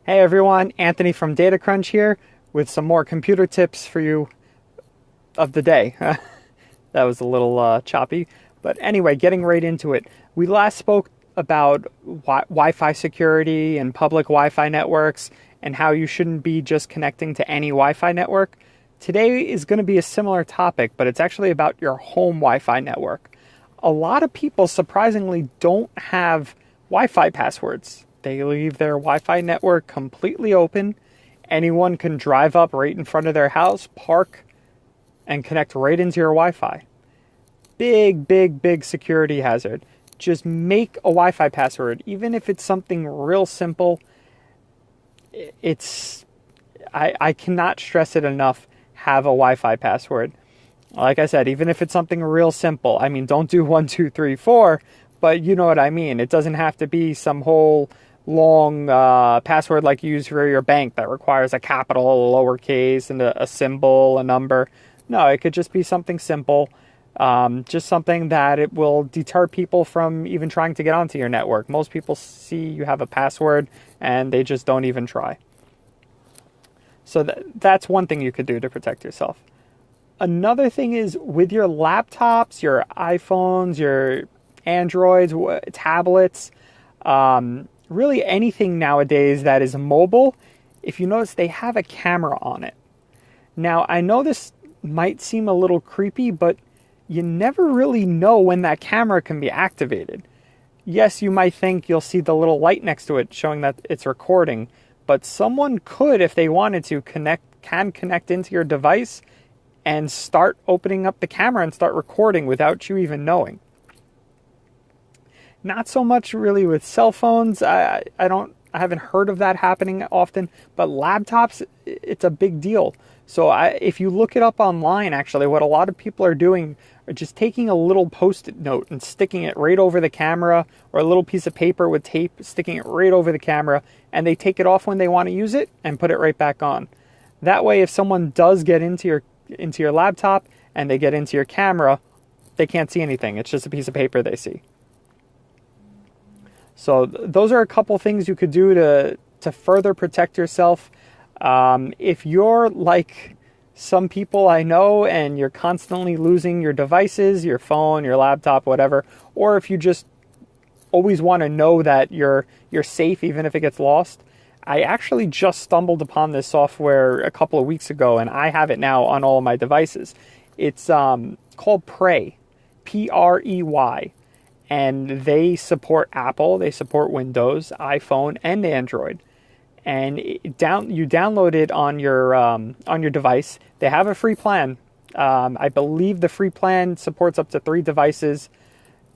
Hey everyone, Anthony from DataCrunch here with some more computer tips for you of the day. That was a little choppy, but anyway, getting right into it. We last spoke about Wi-Fi security and public Wi-Fi networks and how you shouldn't be just connecting to any Wi-Fi network. Today is going to be a similar topic, but it's actually about your home Wi-Fi network. A lot of people surprisingly don't have Wi-Fi passwords. They leave their Wi-Fi network completely open. Anyone can drive up right in front of their house, park, and connect right into your Wi-Fi. Big security hazard. Just make a Wi-Fi password, even if it's something real simple. I cannot stress it enough. Have a Wi-Fi password. Like I said, even if it's something real simple. I mean, don't do 1, 2, 3, 4, but you know what I mean. It doesn't have to be some whole long password like you use for your bank that requires a capital, a lowercase, and a symbol, a number. No, it could just be something simple. Just something that it will deter people from even trying to get onto your network. Most people see you have a password and they just don't even try. So that's one thing you could do to protect yourself. Another thing is with your laptops, your iPhones, your Androids, tablets, really anything nowadays that is mobile, if you notice, they have a camera on it. Now, I know this might seem a little creepy, but you never really know when that camera can be activated. Yes, you might think you'll see the little light next to it showing that it's recording, but someone could, if they wanted to, connect into your device and start opening up the camera and start recording without you even knowing. Not so much really with cell phones. I haven't heard of that happening often, but laptops, it's a big deal. So if you look it up online, actually, what a lot of people are doing are just taking a little Post-it note and sticking it right over the camera, or a little piece of paper with tape, sticking it right over the camera, and they take it off when they want to use it and put it right back on. That way, if someone does get into your laptop and they get into your camera, they can't see anything. It's just a piece of paper they see. So those are a couple things you could do to further protect yourself. If you're like some people I know and you're constantly losing your devices, your phone, your laptop, whatever, or if you just always want to know that you're safe even if it gets lost, I actually just stumbled upon this software a couple of weeks ago, and I have it now on all of my devices. It's called Prey, Prey. And they support Apple, they support Windows, iPhone, and Android. And you download it on your device. They have a free plan. I believe the free plan supports up to 3 devices,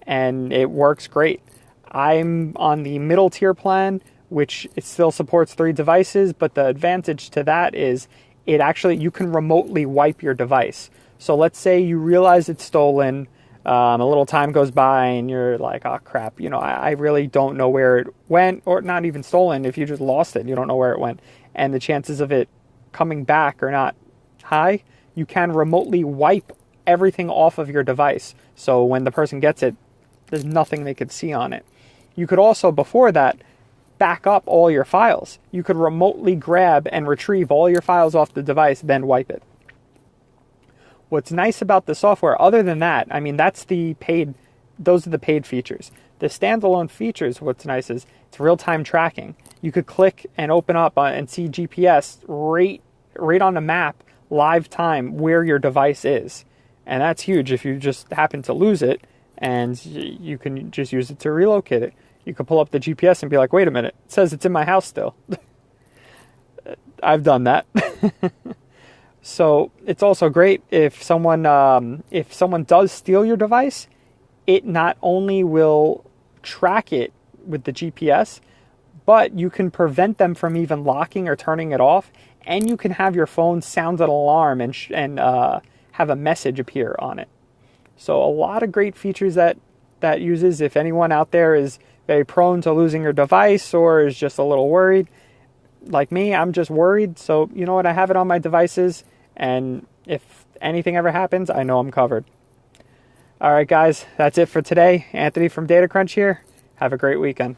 and it works great. I'm on the middle tier plan, which it still supports 3 devices, but the advantage to that is you can remotely wipe your device. So let's say you realize it's stolen. A little time goes by and you're like, oh crap, I really don't know where it went, or not even stolen. If you just lost it, you don't know where it went, and the chances of it coming back are not high. You can remotely wipe everything off of your device. So when the person gets it, there's nothing they could see on it. You could also, before that, back up all your files. You could remotely grab and retrieve all your files off the device, then wipe it. What's nice about the software, other than that, I mean, those are the paid features. The standalone features, what's nice is it's real-time tracking. You could click and open up and see GPS right on the map, live time, where your device is. And that's huge if you just happen to lose it, and you can just use it to relocate it. You could pull up the GPS and be like, wait a minute, it says it's in my house still. I've done that. So it's also great if someone does steal your device, it not only will track it with the GPS, but you can prevent them from even locking or turning it off, and you can have your phone sound an alarm and have a message appear on it. So a lot of great features that uses. If anyone out there is very prone to losing your device or is just a little worried, like me, I'm just worried. So you know what? I have it on my devices. And if anything ever happens, I know I'm covered. All right, guys, that's it for today. Anthony from DataCrunch here. Have a great weekend.